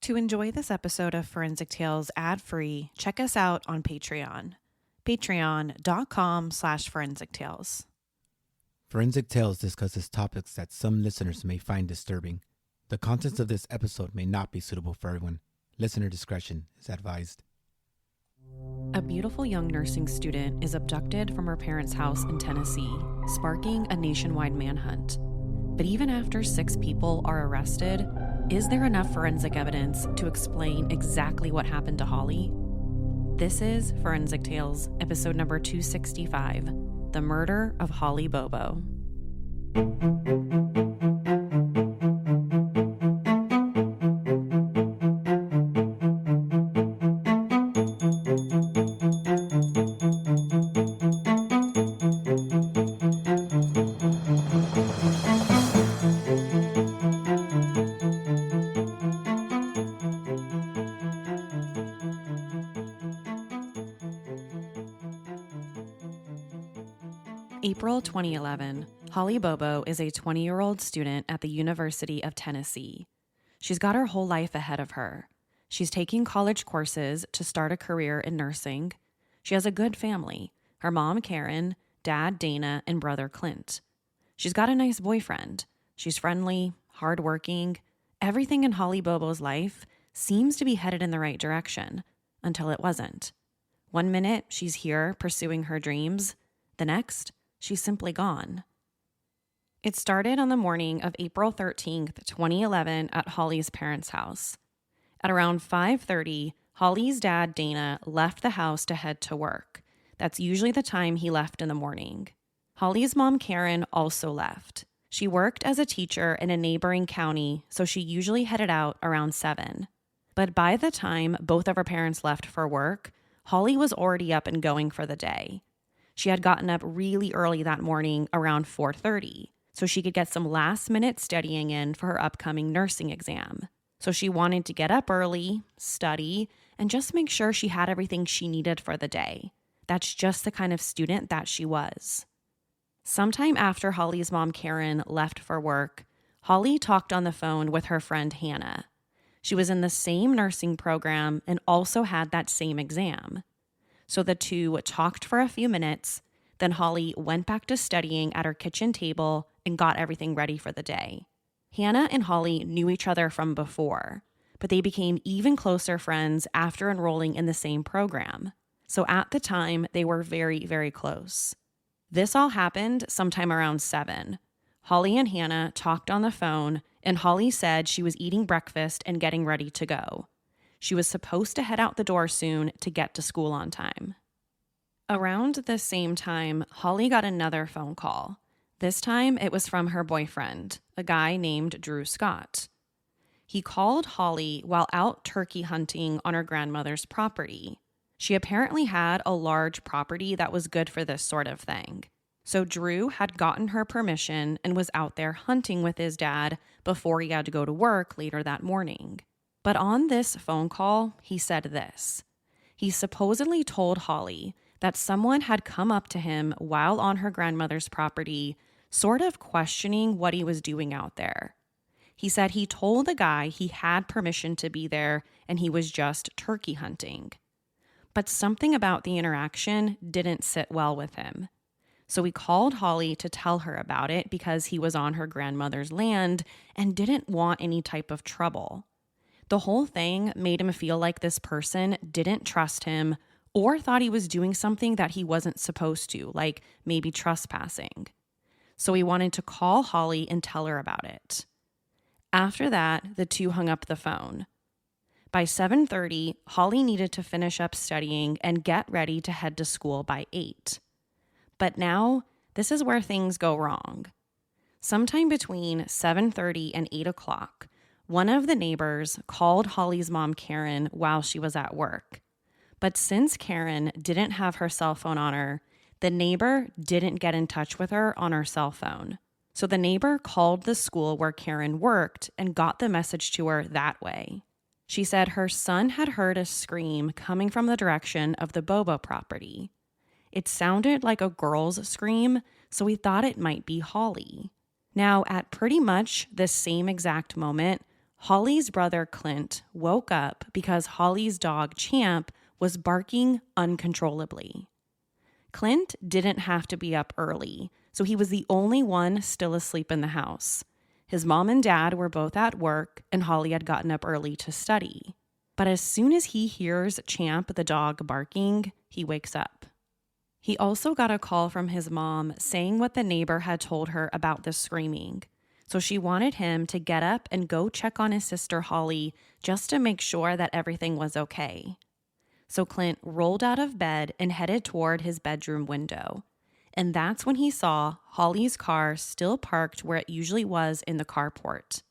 To enjoy this episode of Forensic Tales ad-free, check us out on Patreon. Patreon.com/Forensic Tales. Forensic Tales discusses topics that some listeners may find disturbing. The contents of this episode may not be suitable for everyone. Listener discretion is advised. A beautiful young nursing student is abducted from her parents' house in Tennessee, sparking a nationwide manhunt. But even after 6 people are arrested, is there enough forensic evidence to explain exactly what happened to Holly? This is Forensic Tales, episode number 265, The Murder of Holly Bobo. April 2011, Holly Bobo is a 20-year-old student at the University of Tennessee. She's got her whole life ahead of her. She's taking college courses to start a career in nursing. She has a good family, her mom Karen, dad Dana, and brother Clint. She's got a nice boyfriend. She's friendly, hardworking. Everything in Holly Bobo's life seems to be headed in the right direction, until it wasn't. One minute, she's here pursuing her dreams. The next, she's simply gone. It started on the morning of April 13th, 2011 at Holly's parents' house. At around 5:30, Holly's dad, Dana, left the house to head to work. That's usually the time he left in the morning. Holly's mom, Karen, also left. She worked as a teacher in a neighboring county, so she usually headed out around 7. But by the time both of her parents left for work, Holly was already up and going for the day. She had gotten up really early that morning around 4:30, so she could get some last-minute studying in for her upcoming nursing exam. So she wanted to get up early, study, and just make sure she had everything she needed for the day. That's just the kind of student that she was. Sometime after Holly's mom, Karen, left for work, Holly talked on the phone with her friend Hannah. She was in the same nursing program and also had that same exam. So the two talked for a few minutes, then Holly went back to studying at her kitchen table and got everything ready for the day. Hannah and Holly knew each other from before, but they became even closer friends after enrolling in the same program. So at the time, they were very, very close. This all happened sometime around 7. Holly and Hannah talked on the phone, and Holly said she was eating breakfast and getting ready to go. She was supposed to head out the door soon to get to school on time. Around the same time, Holly got another phone call. This time, it was from her boyfriend, a guy named Drew Scott. He called Holly while out turkey hunting on her grandmother's property. She apparently had a large property that was good for this sort of thing. So Drew had gotten her permission and was out there hunting with his dad before he had to go to work later that morning. But on this phone call, he said this. He supposedly told Holly that someone had come up to him while on her grandmother's property, sort of questioning what he was doing out there. He said he told the guy he had permission to be there and he was just turkey hunting. But something about the interaction didn't sit well with him. So he called Holly to tell her about it because he was on her grandmother's land and didn't want any type of trouble. The whole thing made him feel like this person didn't trust him or thought he was doing something that he wasn't supposed to, like maybe trespassing. So he wanted to call Holly and tell her about it. After that, the two hung up the phone. By 7:30, Holly needed to finish up studying and get ready to head to school by 8. But now, this is where things go wrong. Sometime between 7:30 and 8 o'clock, one of the neighbors called Holly's mom, Karen, while she was at work. But since Karen didn't have her cell phone on her, the neighbor didn't get in touch with her on her cell phone. So the neighbor called the school where Karen worked and got the message to her that way. She said her son had heard a scream coming from the direction of the Bobo property. It sounded like a girl's scream, so he thought it might be Holly. Now, at pretty much the same exact moment, Holly's brother Clint woke up because Holly's dog Champ was barking uncontrollably. Clint didn't have to be up early, so he was the only one still asleep in the house. His mom and dad were both at work, and Holly had gotten up early to study. But as soon as he hears Champ, the dog, barking, he wakes up. He also got a call from his mom saying what the neighbor had told her about the screaming. So she wanted him to get up and go check on his sister Holly just to make sure that everything was okay. So Clint rolled out of bed and headed toward his bedroom window. And that's when he saw Holly's car still parked where it usually was in the carport.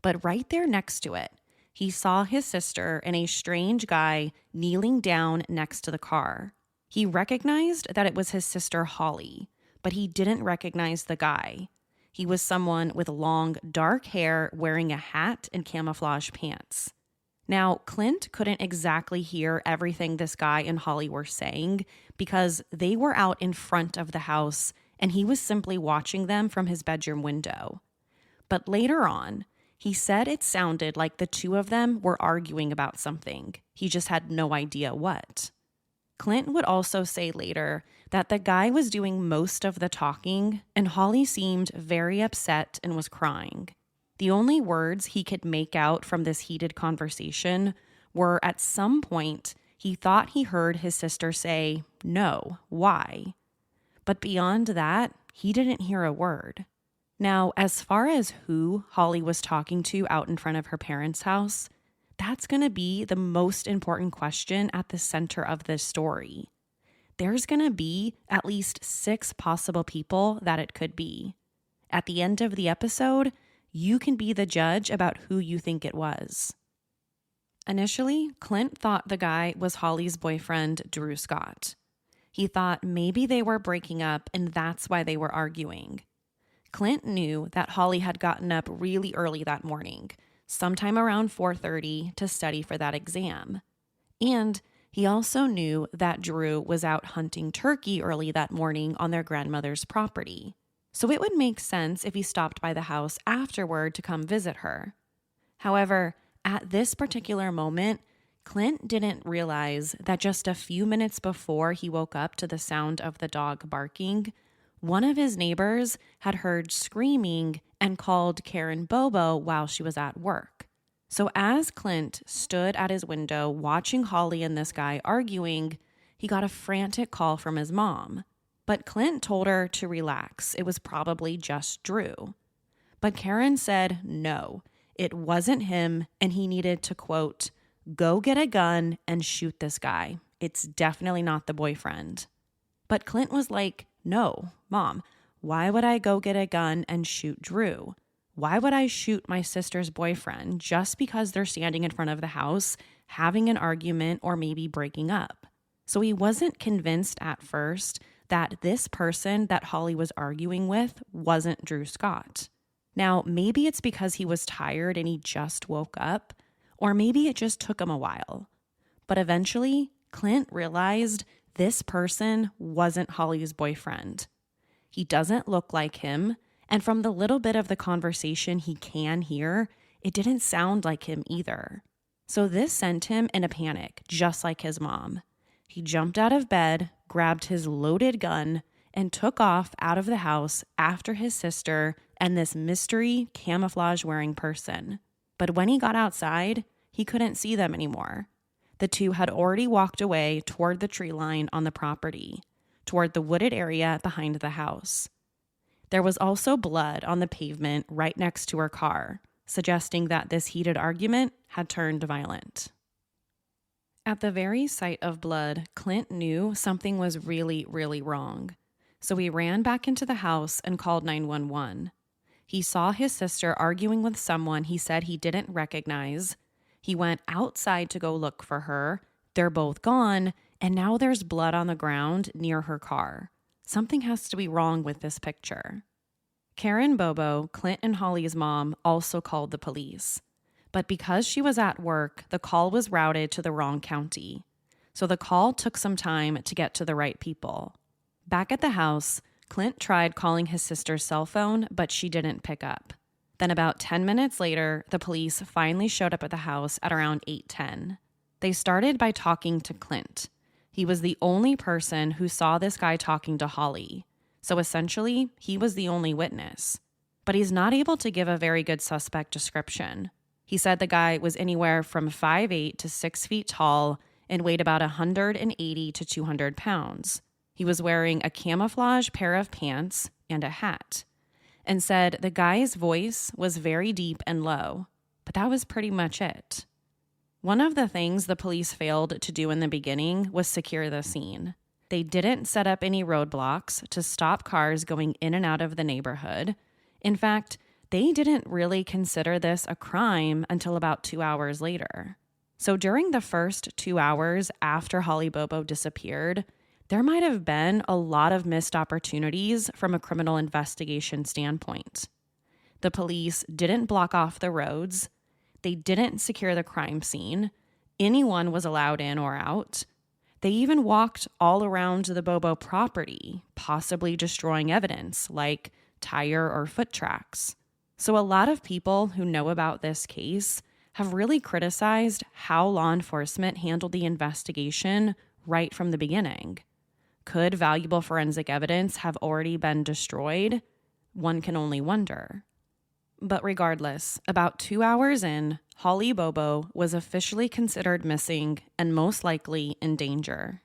But right there next to it, he saw his sister and a strange guy kneeling down next to the car. He recognized that it was his sister Holly, but he didn't recognize the guy. He was someone with long, dark hair wearing a hat and camouflage pants. Now, Clint couldn't exactly hear everything this guy and Holly were saying because they were out in front of the house and he was simply watching them from his bedroom window. But later on, he said it sounded like the two of them were arguing about something. He just had no idea what. Clint would also say later that the guy was doing most of the talking and Holly seemed very upset and was crying. The only words he could make out from this heated conversation were at some point he thought he heard his sister say, "No, why?" But beyond that, he didn't hear a word. Now, as far as who Holly was talking to out in front of her parents' house, that's going to be the most important question at the center of this story. There's going to be at least 6 possible people that it could be. At the end of the episode, you can be the judge about who you think it was. Initially, Clint thought the guy was Holly's boyfriend, Drew Scott. He thought maybe they were breaking up and that's why they were arguing. Clint knew that Holly had gotten up really early that morning, sometime around 4:30, to study for that exam. And he also knew that Drew was out hunting turkey early that morning on their grandmother's property. So it would make sense if he stopped by the house afterward to come visit her. However, at this particular moment, Clint didn't realize that just a few minutes before he woke up to the sound of the dog barking, one of his neighbors had heard screaming and called Karen Bobo while she was at work. So as Clint stood at his window watching Holly and this guy arguing, he got a frantic call from his mom. But Clint told her to relax. It was probably just Drew. But Karen said no, it wasn't him, and he needed to, quote, "go get a gun and shoot this guy. It's definitely not the boyfriend." But Clint was like, "No, Mom, why would I go get a gun and shoot Drew? Why would I shoot my sister's boyfriend just because they're standing in front of the house having an argument or maybe breaking up?" So he wasn't convinced at first that this person that Holly was arguing with wasn't Drew Scott. Now, maybe it's because he was tired and he just woke up, or maybe it just took him a while. But eventually, Clint realized this person wasn't Holly's boyfriend. He doesn't look like him, and from the little bit of the conversation he can hear, it didn't sound like him either. So this sent him in a panic, just like his mom. He jumped out of bed, grabbed his loaded gun, and took off out of the house after his sister and this mystery camouflage-wearing person. But when he got outside, he couldn't see them anymore. The two had already walked away toward the tree line on the property, toward the wooded area behind the house. There was also blood on the pavement right next to her car, suggesting that this heated argument had turned violent. At the very sight of blood, Clint knew something was really, really wrong. So he ran back into the house and called 911. He saw his sister arguing with someone he said he didn't recognize. He went outside to go look for her. They're both gone, and now there's blood on the ground near her car. Something has to be wrong with this picture. Karen Bobo, Clint and Holly's mom, also called the police. But because she was at work, the call was routed to the wrong county. So the call took some time to get to the right people. Back at the house, Clint tried calling his sister's cell phone, but she didn't pick up. Then about 10 minutes later, the police finally showed up at the house at around 8:10. They started by talking to Clint. He was the only person who saw this guy talking to Holly. So essentially, he was the only witness. But he's not able to give a very good suspect description. He said the guy was anywhere from 5'8" to 6 feet tall and weighed about 180 to 200 pounds. He was wearing a camouflage pair of pants and a hat, and said the guy's voice was very deep and low, but that was pretty much it. One of the things the police failed to do in the beginning was secure the scene. They didn't set up any roadblocks to stop cars going in and out of the neighborhood. In fact, they didn't really consider this a crime until about 2 hours later. So during the first 2 hours after Holly Bobo disappeared, there might have been a lot of missed opportunities from a criminal investigation standpoint. The police didn't block off the roads. They didn't secure the crime scene. Anyone was allowed in or out. They even walked all around the Bobo property, possibly destroying evidence like tire or foot tracks. So a lot of people who know about this case have really criticized how law enforcement handled the investigation right from the beginning. Could valuable forensic evidence have already been destroyed? One can only wonder. But regardless, about 2 hours in, Holly Bobo was officially considered missing and most likely in danger.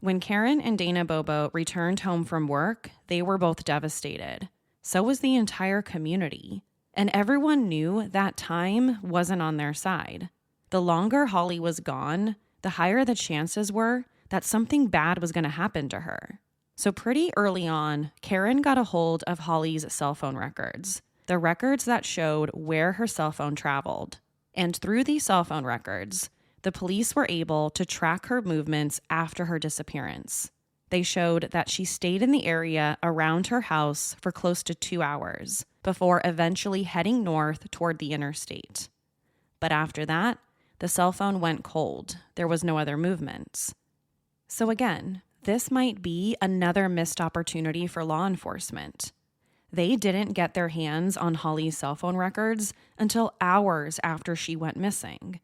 When Karen and Dana Bobo returned home from work, they were both devastated. So was the entire community. And everyone knew that time wasn't on their side. The longer Holly was gone, the higher the chances were that something bad was going to happen to her. So pretty early on, Karen got a hold of Holly's cell phone records, the records that showed where her cell phone traveled. And through these cell phone records, the police were able to track her movements after her disappearance. They showed that she stayed in the area around her house for close to 2 hours before eventually heading north toward the interstate. But after that, the cell phone went cold. There was no other movements. So again, this might be another missed opportunity for law enforcement. They didn't get their hands on Holly's cell phone records until hours after she went missing.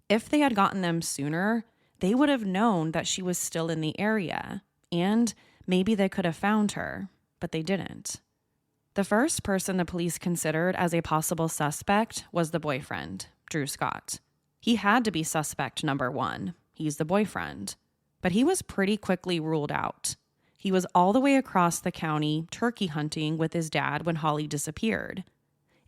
If they had gotten them sooner, they would have known that she was still in the area, and maybe they could have found her, but they didn't. The first person the police considered as a possible suspect was the boyfriend, Drew Scott. He had to be suspect number one. He's the boyfriend. But he was pretty quickly ruled out. He was all the way across the county turkey hunting with his dad when Holly disappeared.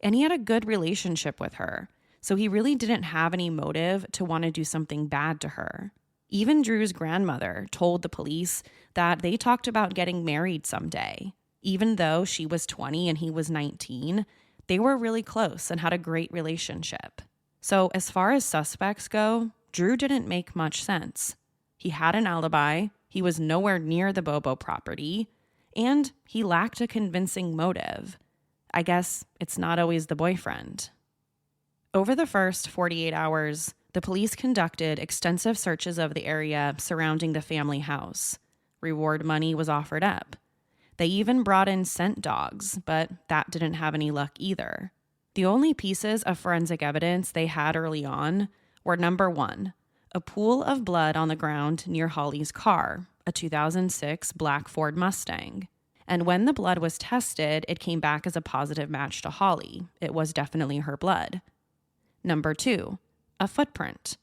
And he had a good relationship with her, so he really didn't have any motive to want to do something bad to her. Even Drew's grandmother told the police that they talked about getting married someday. Even though she was 20 and he was 19, they were really close and had a great relationship. So as far as suspects go, Drew didn't make much sense. He had an alibi, he was nowhere near the Bobo property, and he lacked a convincing motive. I guess it's not always the boyfriend. Over the first 48 hours, the police conducted extensive searches of the area surrounding the family house. Reward money was offered up. They even brought in scent dogs, but that didn't have any luck either. The only pieces of forensic evidence they had early on were number one, a pool of blood on the ground near Holly's car, a 2006 black Ford Mustang. And when the blood was tested, it came back as a positive match to Holly. It was definitely her blood. Number two, a footprint.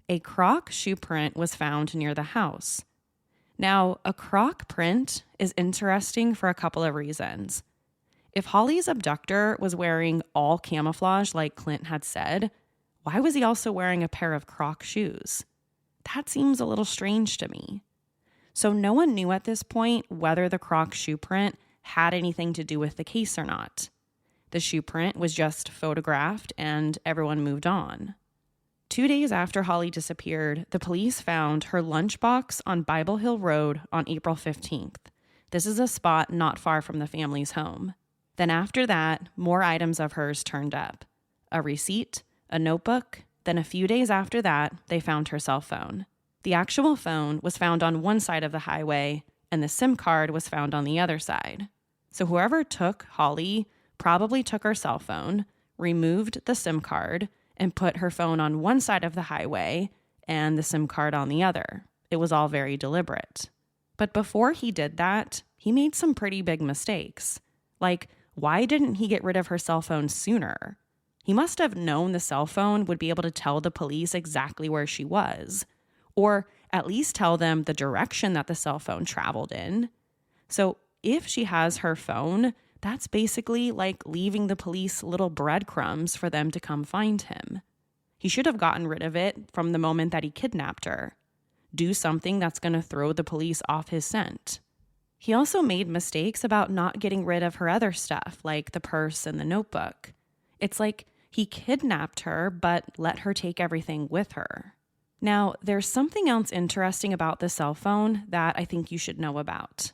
A Croc shoe print was found near the house. Now, a Croc print is interesting for a couple of reasons. If Holly's abductor was wearing all camouflage like Clint had said, why was he also wearing a pair of Croc shoes? That seems a little strange to me. So no one knew at this point whether the Croc shoe print had anything to do with the case or not. The shoe print was just photographed and everyone moved on. 2 days after Holly disappeared, the police found her lunchbox on Bible Hill Road on April 15th. This is a spot not far from the family's home. Then after that, more items of hers turned up. A receipt, a notebook, then a few days after that, they found her cell phone. The actual phone was found on one side of the highway, and the SIM card was found on the other side. So whoever took Holly probably took her cell phone, removed the SIM card, and put her phone on one side of the highway and the SIM card on the other. It was all very deliberate. But before he did that, he made some pretty big mistakes. Like, why didn't he get rid of her cell phone sooner? He must have known the cell phone would be able to tell the police exactly where she was, or at least tell them the direction that the cell phone traveled in. So if she has her phone, that's basically like leaving the police little breadcrumbs for them to come find him. He should have gotten rid of it from the moment that he kidnapped her. Do something that's going to throw the police off his scent. He also made mistakes about not getting rid of her other stuff, like the purse and the notebook. It's like he kidnapped her, but let her take everything with her. Now, there's something else interesting about the cell phone that I think you should know about.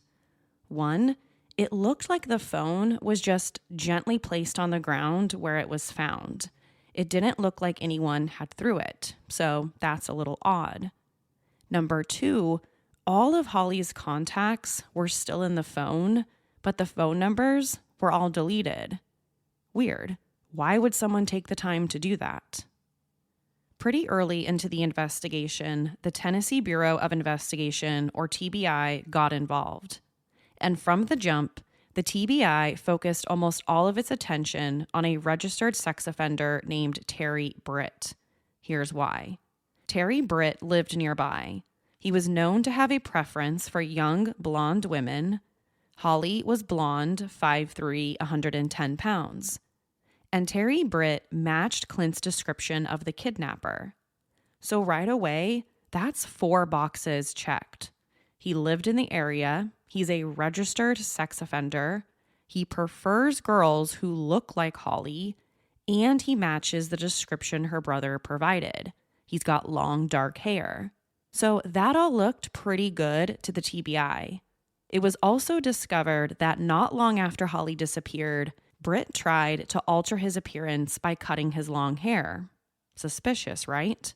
One, it looked like the phone was just gently placed on the ground where it was found. It didn't look like anyone had threw it, so that's a little odd. Number two, all of Holly's contacts were still in the phone, but the phone numbers were all deleted. Weird. Why would someone take the time to do that? Pretty early into the investigation, the Tennessee Bureau of Investigation, or TBI, got involved. And from the jump, the TBI focused almost all of its attention on a registered sex offender named Terry Britt. Here's why. Terry Britt lived nearby. He was known to have a preference for young, blonde women. Holly was blonde, 5'3", 110 pounds. And Terry Britt matched Clint's description of the kidnapper. So right away, that's 4 boxes checked. He lived in the area. He's a registered sex offender. He prefers girls who look like Holly, and he matches the description her brother provided. He's got long, dark hair. So that all looked pretty good to the TBI. It was also discovered that not long after Holly disappeared, Britt tried to alter his appearance by cutting his long hair. Suspicious, right?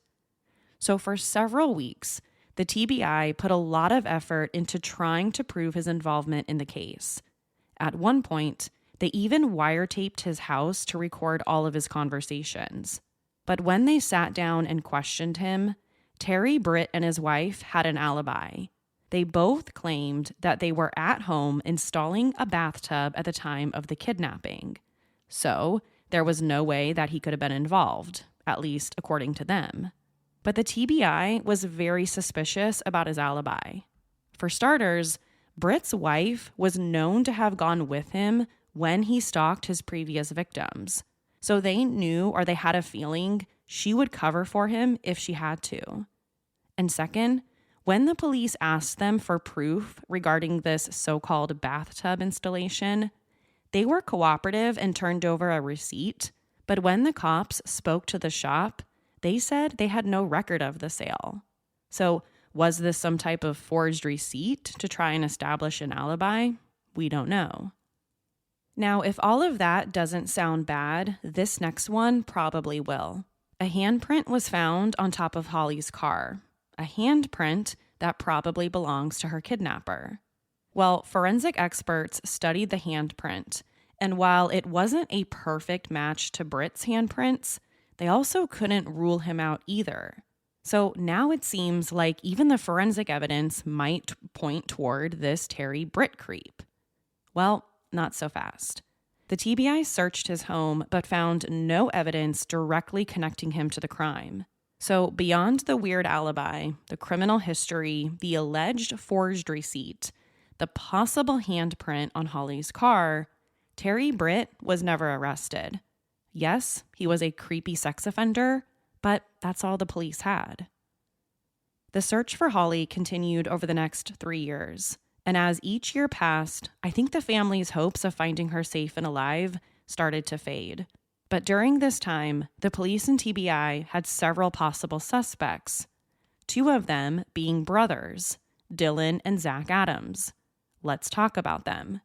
So for several weeks, the TBI put a lot of effort into trying to prove his involvement in the case. At one point, they even wiretaped his house to record all of his conversations. But when they sat down and questioned him, Terry Britt and his wife had an alibi. They both claimed that they were at home installing a bathtub at the time of the kidnapping. So there was no way that he could have been involved, at least according to them. But the TBI was very suspicious about his alibi. For starters, Britt's wife was known to have gone with him when he stalked his previous victims. So they knew, or they had a feeling, she would cover for him if she had to. And second, when the police asked them for proof regarding this so-called bathtub installation, they were cooperative and turned over a receipt. But when the cops spoke to the shop, they said they had no record of the sale. So was this some type of forged receipt to try and establish an alibi? We don't know. Now, if all of that doesn't sound bad, this next one probably will. A handprint was found on top of Holly's car. A handprint that probably belongs to her kidnapper. Well, forensic experts studied the handprint, and while it wasn't a perfect match to Britt's handprints, they also couldn't rule him out either. So now it seems like even the forensic evidence might point toward this Terry Britt creep. Well, not so fast. The TBI searched his home but found no evidence directly connecting him to the crime. So beyond the weird alibi, the criminal history, the alleged forged receipt, the possible handprint on Holly's car, Terry Britt was never arrested. Yes, he was a creepy sex offender, but that's all the police had. The search for Holly continued over the next 3 years, and as each year passed, I think the family's hopes of finding her safe and alive started to fade. But during this time, the police and TBI had several possible suspects, 2 of them being brothers, Dylan and Zach Adams. Let's talk about them.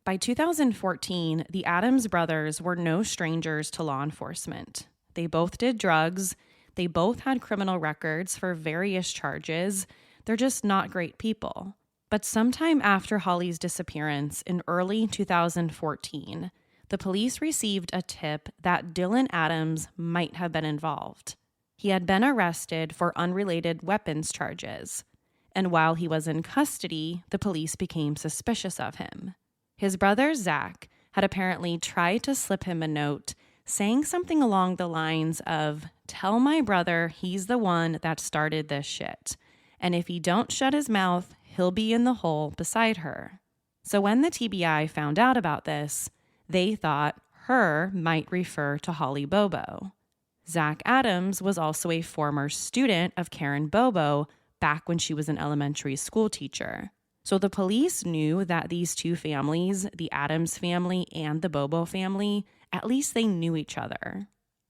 By 2014, the Adams brothers were no strangers to law enforcement. They both did drugs. They both had criminal records for various charges. They're just not great people. But sometime after Holly's disappearance in early 2014, the police received a tip that Dylan Adams might have been involved. He had been arrested for unrelated weapons charges, and while he was in custody, the police became suspicious of him. His brother, Zach, had apparently tried to slip him a note saying something along the lines of, "Tell my brother he's the one that started this shit, and if he don't shut his mouth, he'll be in the hole beside her." So when the TBI found out about this, they thought her might refer to Holly Bobo. Zach Adams was also a former student of Karen Bobo back when she was an elementary school teacher. So the police knew that these two families, the Adams family and the Bobo family, at least they knew each other.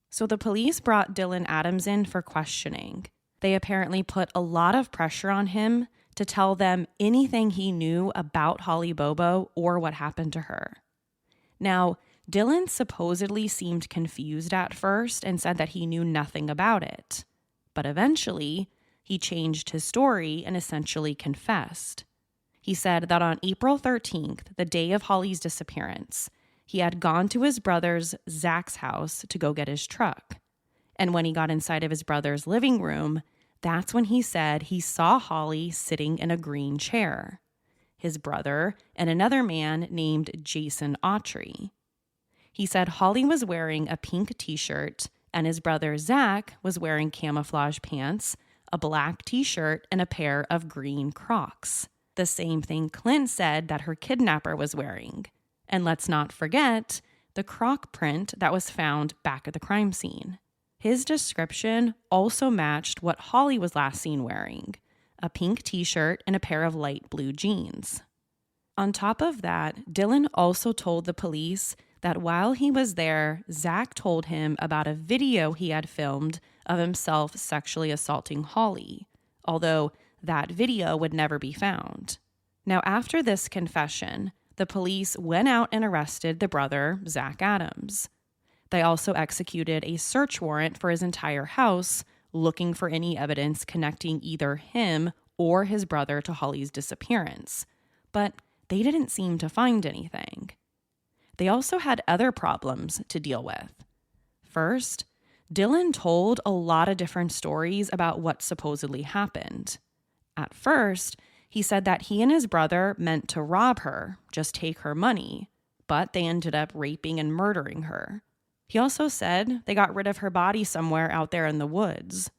So the police brought Dylan Adams in for questioning. They apparently put a lot of pressure on him to tell them anything he knew about Holly Bobo or what happened to her. Now, Dylan supposedly seemed confused at first and said that he knew nothing about it. But eventually, he changed his story and essentially confessed. He said that on April 13th, the day of Holly's disappearance, he had gone to his brother's Zach's house to go get his truck. And when he got inside of his brother's living room, that's when he said he saw Holly sitting in a green chair. His brother and another man named Jason Autry. He said Holly was wearing a pink t-shirt and his brother Zach was wearing camouflage pants, a black t-shirt, and a pair of green Crocs. The same thing Clint said that her kidnapper was wearing. And let's not forget the Croc print that was found back at the crime scene. His description also matched what Holly was last seen wearing, a pink t-shirt and a pair of light blue jeans. On top of that, Dylan also told the police that while he was there, Zach told him about a video he had filmed of himself sexually assaulting Holly, although that video would never be found. Now, after this confession, the police went out and arrested the brother, Zach Adams. They also executed a search warrant for his entire house, looking for any evidence connecting either him or his brother to Holly's disappearance. But they didn't seem to find anything. They also had other problems to deal with. First, Dylan told a lot of different stories about what supposedly happened. At first, he said that he and his brother meant to rob her, just take her money, but they ended up raping and murdering her. He also said they got rid of her body somewhere out there in the woods.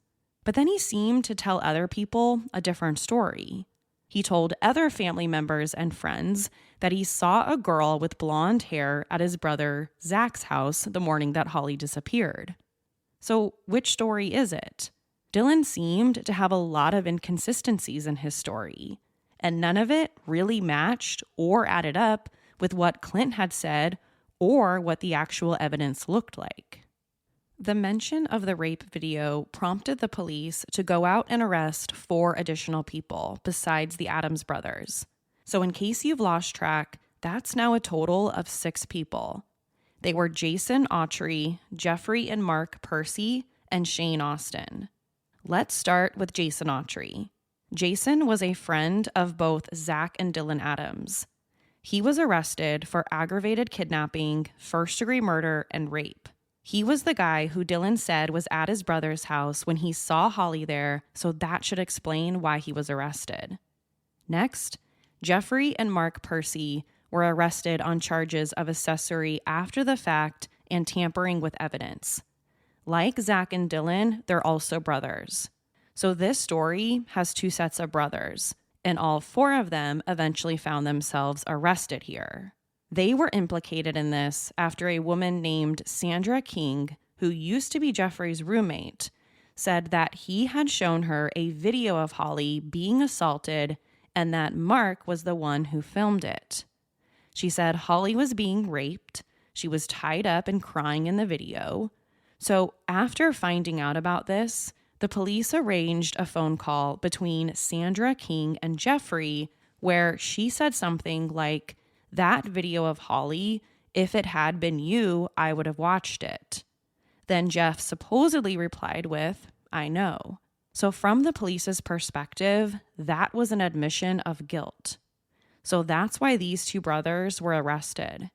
But then he seemed to tell other people a different story. He told other family members and friends that he saw a girl with blonde hair at his brother Zach's house the morning that Holly disappeared. So which story is it? Dylan seemed to have a lot of inconsistencies in his story, and none of it really matched or added up with what Clint had said or what the actual evidence looked like. The mention of the rape video prompted the police to go out and arrest 4 additional people besides the Adams brothers. So in case you've lost track, that's now a total of 6 people. They were Jason Autry, Jeffrey and Mark Percy, and Shane Austin. Let's start with Jason Autry. Jason was a friend of both Zach and Dylan Adams. He was arrested for aggravated kidnapping, first-degree murder, and rape. He was the guy who Dylan said was at his brother's house when he saw Holly there, so that should explain why he was arrested. Next, Jeffrey and Mark Percy were arrested on charges of accessory after the fact and tampering with evidence. Like Zach and Dylan, they're also brothers. So this story has 2 sets of brothers, and all 4 of them eventually found themselves arrested here. They were implicated in this after a woman named Sandra King, who used to be Jeffrey's roommate, said that he had shown her a video of Holly being assaulted and that Mark was the one who filmed it. She said Holly was being raped, she was tied up and crying in the video. So after finding out about this, the police arranged a phone call between Sandra King and Jeffrey where she said something like, "That video of Holly, if it had been you, I would have watched it." Then Jeff supposedly replied with, "I know." So from the police's perspective, that was an admission of guilt. So that's why these 2 brothers were arrested.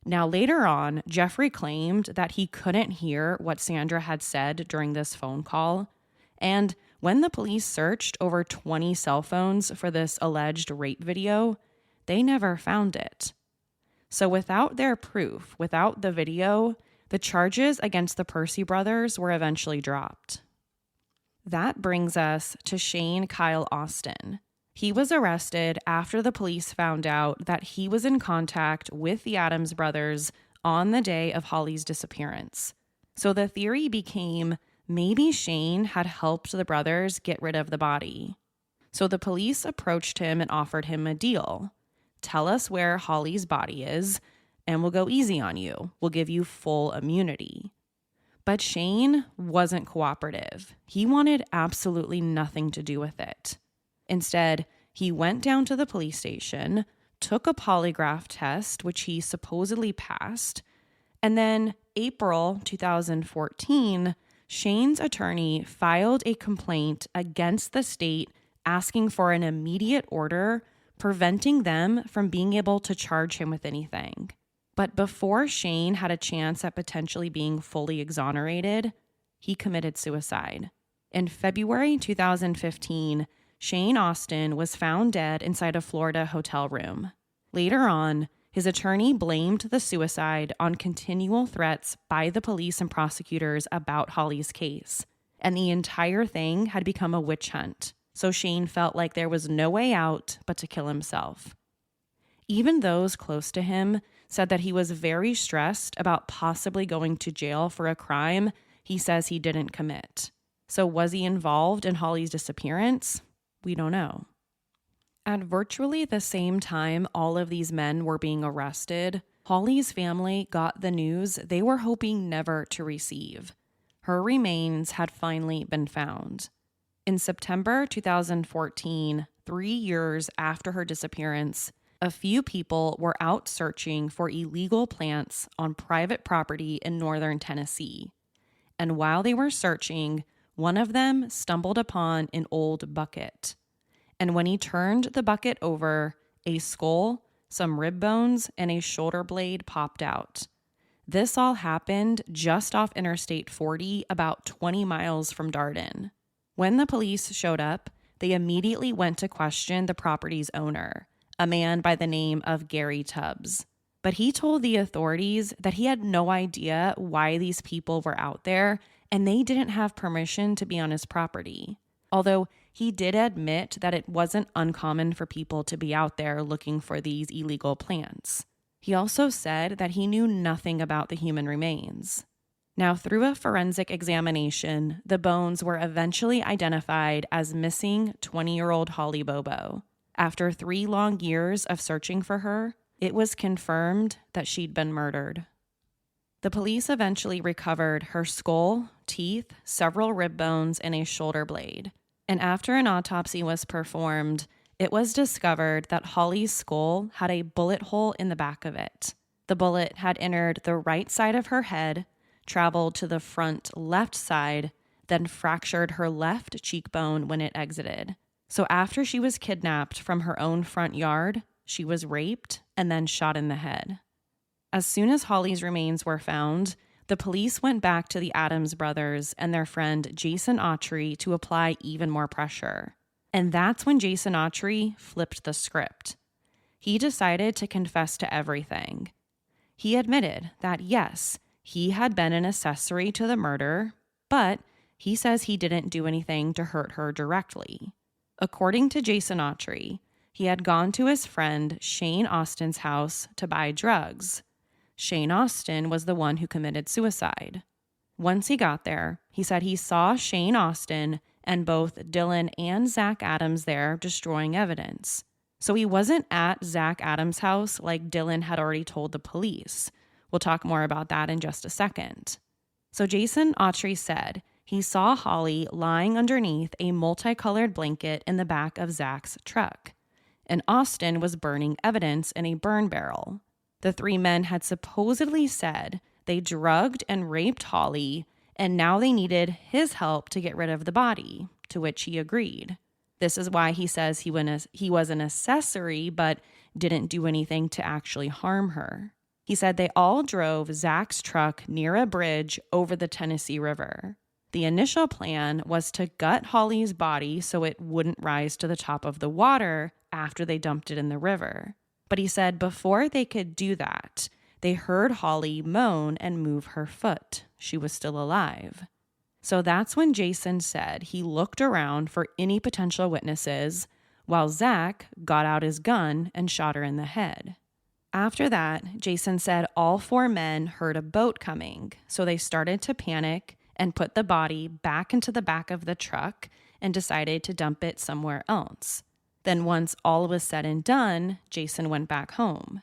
Now, later on, Jeffrey claimed that he couldn't hear what Sandra had said during this phone call. And when the police searched over 20 cell phones for this alleged rape video, they never found it. So without their proof, without the video, the charges against the Percy brothers were eventually dropped. That brings us to Shane Kyle Austin. He was arrested after the police found out that he was in contact with the Adams brothers on the day of Holly's disappearance. So the theory became maybe Shane had helped the brothers get rid of the body. So the police approached him and offered him a deal. Tell us where Holly's body is, and we'll go easy on you. We'll give you full immunity. But Shane wasn't cooperative. He wanted absolutely nothing to do with it. Instead, he went down to the police station, took a polygraph test, which he supposedly passed, and then April 2014, Shane's attorney filed a complaint against the state asking for an immediate order preventing them from being able to charge him with anything. But before Shane had a chance at potentially being fully exonerated, he committed suicide. In February 2015, Shane Austin was found dead inside a Florida hotel room. Later on, his attorney blamed the suicide on continual threats by the police and prosecutors about Holly's case, and the entire thing had become a witch hunt, so Shane felt like there was no way out but to kill himself. Even those close to him said that he was very stressed about possibly going to jail for a crime he says he didn't commit. So was he involved in Holly's disappearance? We don't know. At virtually the same time all of these men were being arrested, Holly's family got the news they were hoping never to receive. Her remains had finally been found. In September 2014, 3 years after her disappearance, a few people were out searching for illegal plants on private property in northern Tennessee. And while they were searching, one of them stumbled upon an old bucket. And when he turned the bucket over, a skull, some rib bones, and a shoulder blade popped out. This all happened just off Interstate 40, about 20 miles from Darden. When the police showed up, they immediately went to question the property's owner, a man by the name of Gary Tubbs. But he told the authorities that he had no idea why these people were out there and they didn't have permission to be on his property. Although he did admit that it wasn't uncommon for people to be out there looking for these illegal plants. He also said that he knew nothing about the human remains. Now, through a forensic examination, the bones were eventually identified as missing 20-year-old Holly Bobo. After 3 long years of searching for her, it was confirmed that she'd been murdered. The police eventually recovered her skull, teeth, several rib bones, and a shoulder blade. And after an autopsy was performed, it was discovered that Holly's skull had a bullet hole in the back of it. The bullet had entered the right side of her head, traveled to the front left side, then fractured her left cheekbone when it exited. So after she was kidnapped from her own front yard, she was raped and then shot in the head. As soon as Holly's remains were found, the police went back to the Adams brothers and their friend Jason Autry to apply even more pressure. And that's when Jason Autry flipped the script. He decided to confess to everything. He admitted that yes, he had been an accessory to the murder, but he says he didn't do anything to hurt her directly. According to Jason Autry, he had gone to his friend Shane Austin's house to buy drugs. Shane Austin was the one who committed suicide. Once he got there, he said he saw Shane Austin and both Dylan and Zach Adams there destroying evidence. So he wasn't at Zach Adams' house like Dylan had already told the police. We'll talk more about that in just a second. So Jason Autry said he saw Holly lying underneath a multicolored blanket in the back of Zach's truck, and Austin was burning evidence in a burn barrel. The 3 men had supposedly said they drugged and raped Holly, and now they needed his help to get rid of the body, to which he agreed. This is why he says he was an accessory, but didn't do anything to actually harm her. He said they all drove Zach's truck near a bridge over the Tennessee River. The initial plan was to gut Holly's body so it wouldn't rise to the top of the water after they dumped it in the river. But he said before they could do that, they heard Holly moan and move her foot. She was still alive. So that's when Jason said he looked around for any potential witnesses while Zach got out his gun and shot her in the head. After that, Jason said all 4 men heard a boat coming, so they started to panic and put the body back into the back of the truck and decided to dump it somewhere else. Then once all was said and done, Jason went back home.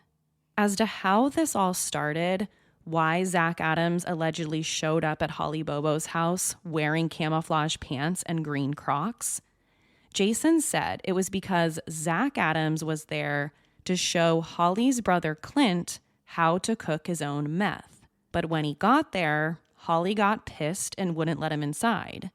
As to how this all started, why Zach Adams allegedly showed up at Holly Bobo's house wearing camouflage pants and green Crocs, Jason said it was because Zach Adams was there to show Holly's brother Clint how to cook his own meth. But when he got there, Holly got pissed and wouldn't let him inside.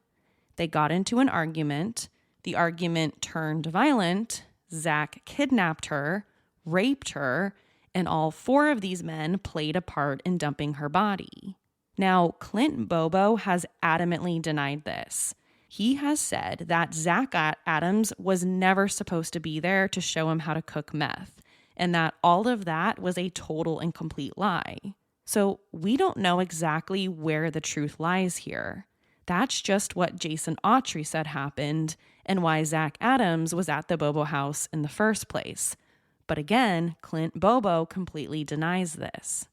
They got into an argument. The argument turned violent. Zach kidnapped her, raped her, and all 4 of these men played a part in dumping her body. Now, Clint Bobo has adamantly denied this. He has said that Zach Adams was never supposed to be there to show him how to cook meth, and that all of that was a total and complete lie. So we don't know exactly where the truth lies here. That's just what Jason Autry said happened and why Zach Adams was at the Bobo house in the first place. But again, Clint Bobo completely denies this.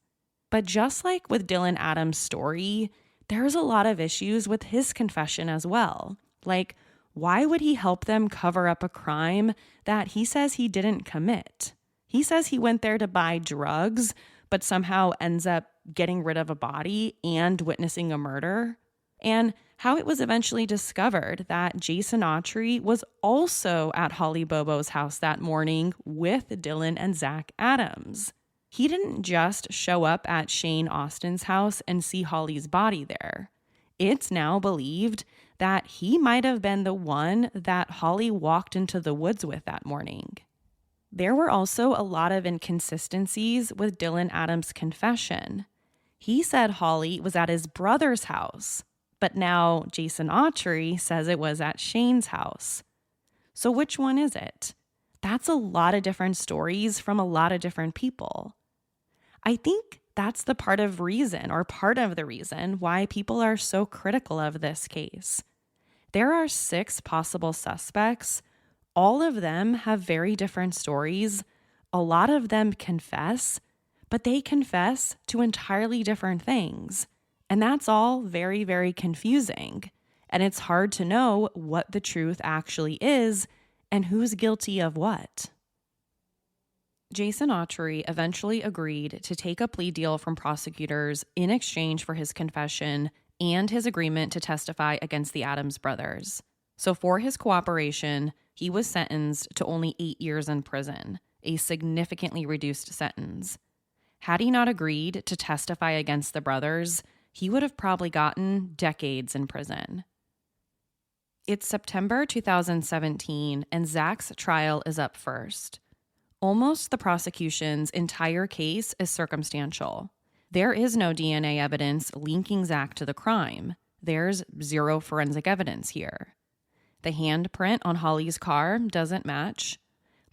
But just like with Dylan Adams' story, there's a lot of issues with his confession as well. Like, why would he help them cover up a crime that he says he didn't commit? He says he went there to buy drugs, but somehow ends up getting rid of a body and witnessing a murder. And how it was eventually discovered that Jason Autry was also at Holly Bobo's house that morning with Dylan and Zach Adams. He didn't just show up at Shane Austin's house and see Holly's body there. It's now believed that he might have been the one that Holly walked into the woods with that morning. There were also a lot of inconsistencies with Dylan Adams' confession. He said Holly was at his brother's house, but now Jason Autry says it was at Shane's house. So which one is it? That's a lot of different stories from a lot of different people. I think that's part of the reason why people are so critical of this case. There are 6 possible suspects. All of them have very different stories. A lot of them confess, but they confess to entirely different things. And that's all very, very confusing. And it's hard to know what the truth actually is and who's guilty of what. Jason Autry eventually agreed to take a plea deal from prosecutors in exchange for his confession and his agreement to testify against the Adams brothers. So for his cooperation, he was sentenced to only 8 years in prison, a significantly reduced sentence. Had he not agreed to testify against the brothers, he would have probably gotten decades in prison. It's September 2017, and Zach's trial is up first. Almost the prosecution's entire case is circumstantial. There is no DNA evidence linking Zach to the crime. There's 0 forensic evidence here. The handprint on Holly's car doesn't match.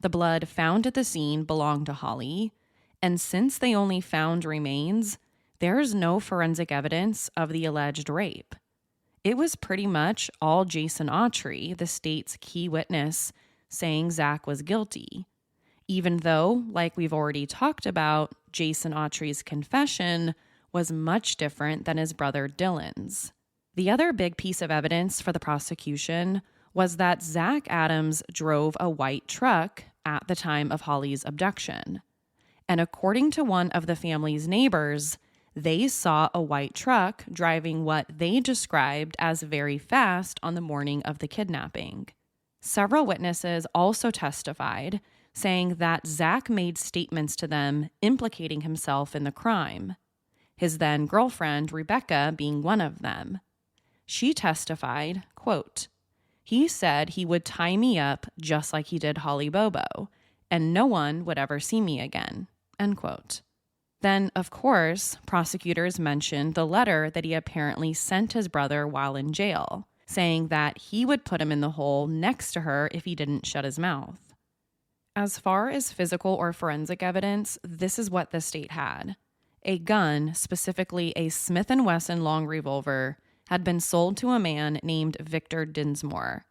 The blood found at the scene belonged to Holly. And since they only found remains, there's no forensic evidence of the alleged rape. It was pretty much all Jason Autry, the state's key witness, saying Zach was guilty. Even though, like we've already talked about, Jason Autry's confession was much different than his brother Dylan's. The other big piece of evidence for the prosecution was that Zach Adams drove a white truck at the time of Holly's abduction. And according to one of the family's neighbors, they saw a white truck driving what they described as very fast on the morning of the kidnapping. Several witnesses also testified, saying that Zach made statements to them implicating himself in the crime, his then girlfriend Rebecca being one of them. She testified, quote, "He said he would tie me up just like he did Holly Bobo, and no one would ever see me again," end quote. Then, of course, prosecutors mentioned the letter that he apparently sent his brother while in jail, saying that he would put him in the hole next to her if he didn't shut his mouth. As far as physical or forensic evidence, this is what the state had. A gun, specifically a Smith & Wesson long revolver, had been sold to a man named Victor Dinsmore.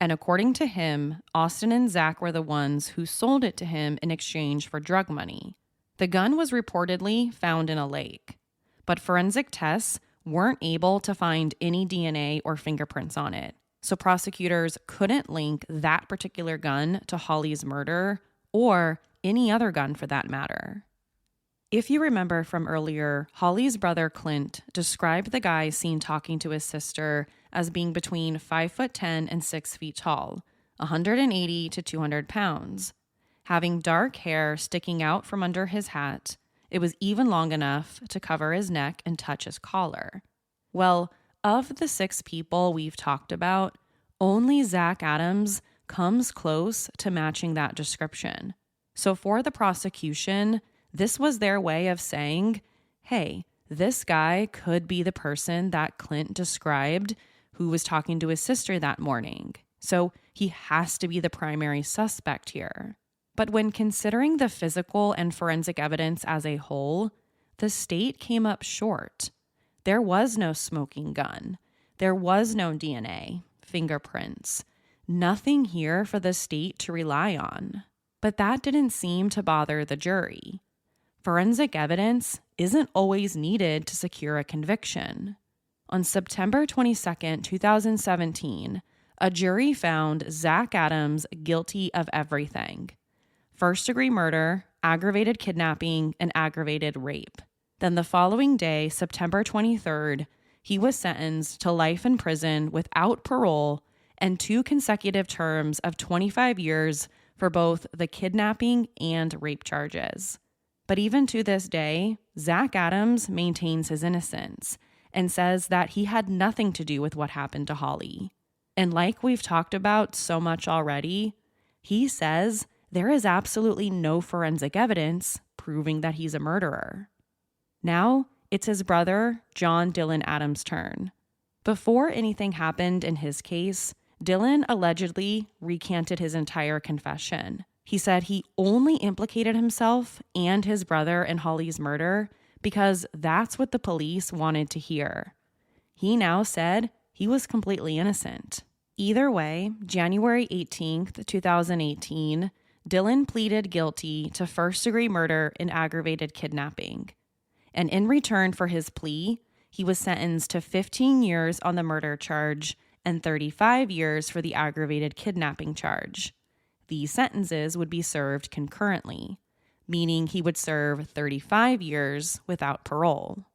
And according to him, Austin and Zach were the ones who sold it to him in exchange for drug money. The gun was reportedly found in a lake, but forensic tests weren't able to find any DNA or fingerprints on it. So prosecutors couldn't link that particular gun to Holly's murder or any other gun for that matter. If you remember from earlier, Holly's brother Clint described the guy seen talking to his sister as being between 5'10" and 6 feet tall, 180 to 200 pounds. Having dark hair sticking out from under his hat, it was even long enough to cover his neck and touch his collar. Well, of the 6 people we've talked about, only Zach Adams comes close to matching that description. So for the prosecution, this was their way of saying, hey, this guy could be the person that Clint described who was talking to his sister that morning. So he has to be the primary suspect here. But when considering the physical and forensic evidence as a whole, the state came up short. There was no smoking gun. There was no DNA, fingerprints, nothing here for the state to rely on. But that didn't seem to bother the jury. Forensic evidence isn't always needed to secure a conviction. On September 22, 2017, a jury found Zach Adams guilty of everything: first-degree murder, aggravated kidnapping, and aggravated rape. Then the following day, September 23rd, he was sentenced to life in prison without parole and 2 consecutive terms of 25 years for both the kidnapping and rape charges. But even to this day, Zach Adams maintains his innocence and says that he had nothing to do with what happened to Holly. And like we've talked about so much already, he says there is absolutely no forensic evidence proving that he's a murderer. Now, it's his brother, John Dylan Adams' turn. Before anything happened in his case, Dylan allegedly recanted his entire confession. He said he only implicated himself and his brother in Holly's murder because that's what the police wanted to hear. He now said he was completely innocent. Either way, January 18th, 2018, Dylan pleaded guilty to first-degree murder and aggravated kidnapping. And in return for his plea, he was sentenced to 15 years on the murder charge and 35 years for the aggravated kidnapping charge. These sentences would be served concurrently, meaning he would serve 35 years without parole.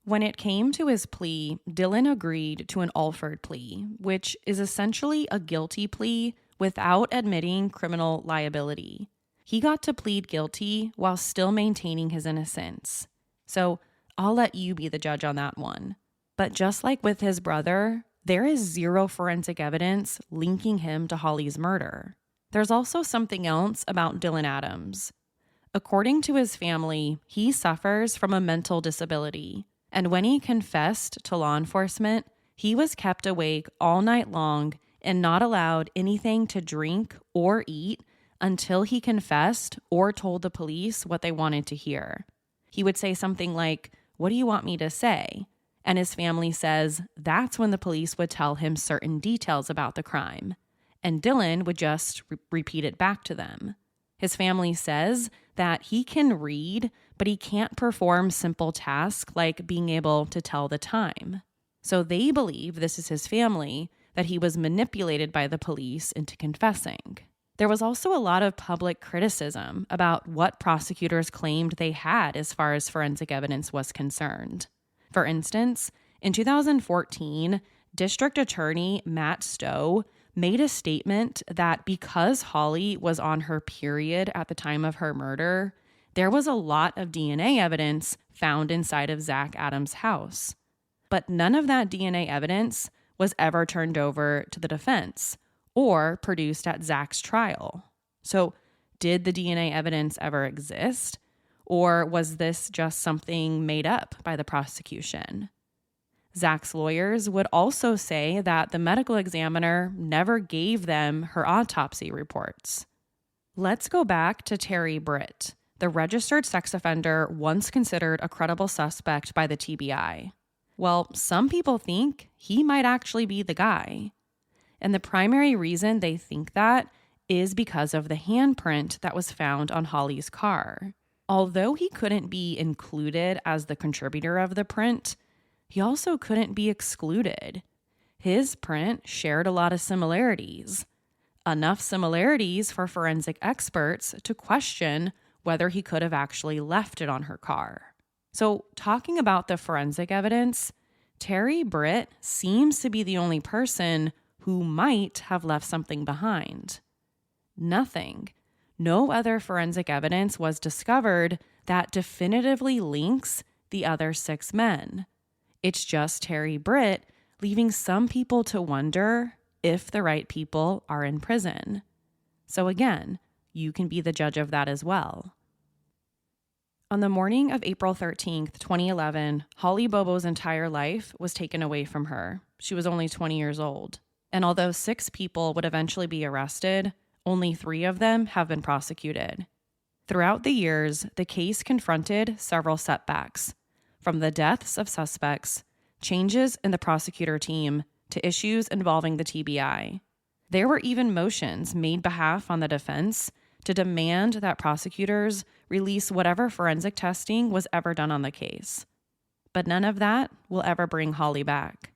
When it came to his plea, Dylan agreed to an Alford plea, which is essentially a guilty plea without admitting criminal liability. He got to plead guilty while still maintaining his innocence. So I'll let you be the judge on that one. But just like with his brother, there is zero forensic evidence linking him to Holly's murder. There's also something else about Dylan Adams. According to his family, he suffers from a mental disability. And when he confessed to law enforcement, he was kept awake all night long and not allowed anything to drink or eat until he confessed or told the police what they wanted to hear. He would say something like, "What do you want me to say?" And his family says that's when the police would tell him certain details about the crime. And Dylan would just repeat it back to them. His family says that he can read, but he can't perform simple tasks like being able to tell the time. So they believe, this is his family, that he was manipulated by the police into confessing. There was also a lot of public criticism about what prosecutors claimed they had as far as forensic evidence was concerned. For instance, in 2014, District Attorney Matt Stowe made a statement that because Holly was on her period at the time of her murder, there was a lot of DNA evidence found inside of Zach Adams' house. But none of that DNA evidence was ever turned over to the defense or produced at Zach's trial. So, did the DNA evidence ever exist? Or was this just something made up by the prosecution? Zach's lawyers would also say that the medical examiner never gave them her autopsy reports. Let's go back to Terry Britt, the registered sex offender once considered a credible suspect by the TBI. Well, some people think he might actually be the guy. And the primary reason they think that is because of the handprint that was found on Holly's car. Although he couldn't be included as the contributor of the print, he also couldn't be excluded. His print shared a lot of similarities. Enough similarities for forensic experts to question whether he could have actually left it on her car. So, talking about the forensic evidence, Terry Britt seems to be the only person who might have left something behind. Nothing. No other forensic evidence was discovered that definitively links the other 6 men. It's just Terry Britt leaving some people to wonder if the right people are in prison. So again, you can be the judge of that as well. On the morning of April 13th, 2011, Holly Bobo's entire life was taken away from her. She was only 20 years old. And although 6 people would eventually be arrested, only 3 of them have been prosecuted. Throughout the years, the case confronted several setbacks, from the deaths of suspects, changes in the prosecutor team, to issues involving the TBI. There were even motions made behalf on the defense to demand that prosecutors release whatever forensic testing was ever done on the case. But none of that will ever bring Holly back.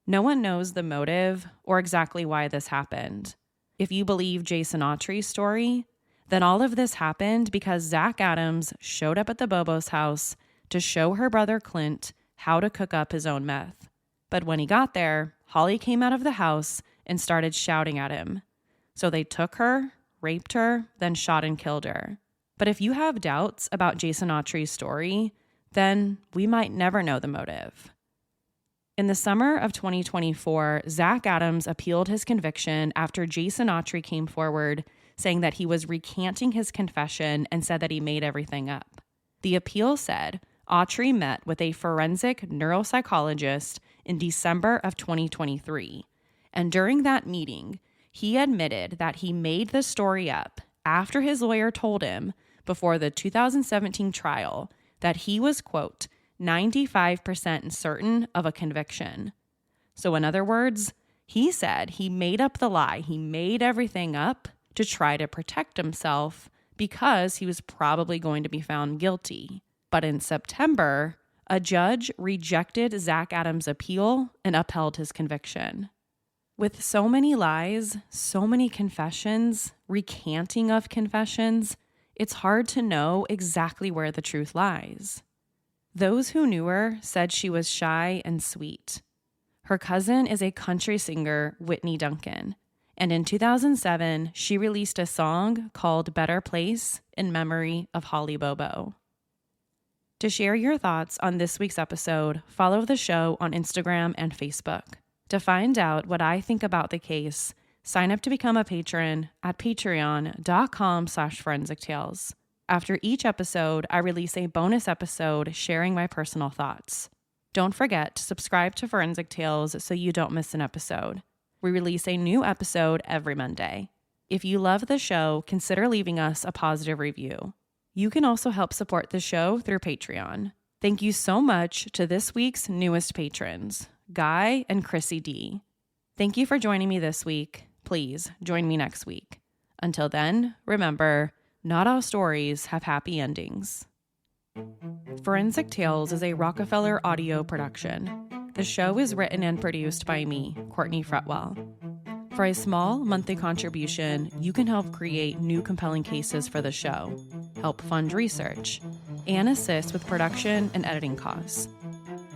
No one knows the motive or exactly why this happened. If you believe Jason Autry's story, then all of this happened because Zach Adams showed up at the Bobo's house to show her brother Clint how to cook up his own meth. But when he got there, Holly came out of the house and started shouting at him. So they took her, raped her, then shot and killed her. But if you have doubts about Jason Autry's story, then we might never know the motive. In the summer of 2024, Zach Adams appealed his conviction after Jason Autry came forward saying that he was recanting his confession and said that he made everything up. The appeal said Autry met with a forensic neuropsychologist in December of 2023, and during that meeting, he admitted that he made the story up after his lawyer told him before the 2017 trial that he was, quote, 95% certain of a conviction. So in other words, he said he made up the lie. He made everything up to try to protect himself because he was probably going to be found guilty. But in September, a judge rejected Zach Adams' appeal and upheld his conviction. With so many lies, so many confessions, recanting of confessions, it's hard to know exactly where the truth lies. Those who knew her said she was shy and sweet. Her cousin is a country singer, Whitney Duncan, and in 2007, she released a song called Better Place in memory of Holly Bobo. To share your thoughts on this week's episode, follow the show on Instagram and Facebook. To find out what I think about the case, sign up to become a patron at patreon.com/forensictales. After each episode, I release a bonus episode sharing my personal thoughts. Don't forget to subscribe to Forensic Tales so you don't miss an episode. We release a new episode every Monday. If you love the show, consider leaving us a positive review. You can also help support the show through Patreon. Thank you so much to this week's newest patrons, Guy and Chrissy D. Thank you for joining me this week. Please join me next week. Until then, remember, not all stories have happy endings. Forensic Tales is a Rockefeller audio production. The show is written and produced by me, Courtney Fretwell. For a small monthly contribution, you can help create new compelling cases for the show, help fund research, and assist with production and editing costs.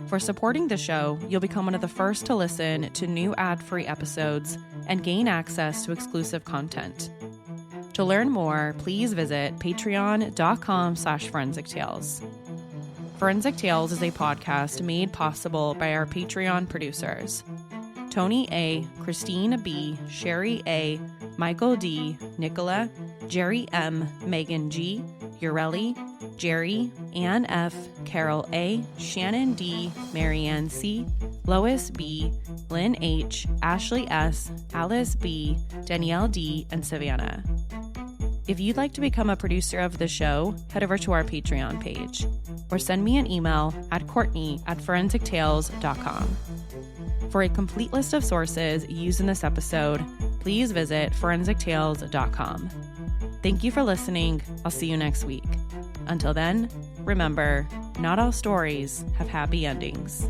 For supporting the show, you'll become one of the first to listen to new ad-free episodes and gain access to exclusive content. To learn more, please visit patreon.com/forensictales. Forensic Tales is a podcast made possible by our Patreon producers, Tony A., Christine B., Sherry A., Michael D., Nicola, Jerry M., Megan G., Urelli, Jerry, Ann F., Carol A., Shannon D., Marianne C., Lois B., Lynn H., Ashley S., Alice B., Danielle D., and Savannah. If you'd like to become a producer of the show, head over to our Patreon page or send me an email at Courtney@forensictales.com. For a complete list of sources used in this episode, please visit forensictales.com. Thank you for listening. I'll see you next week. Until then, remember, not all stories have happy endings.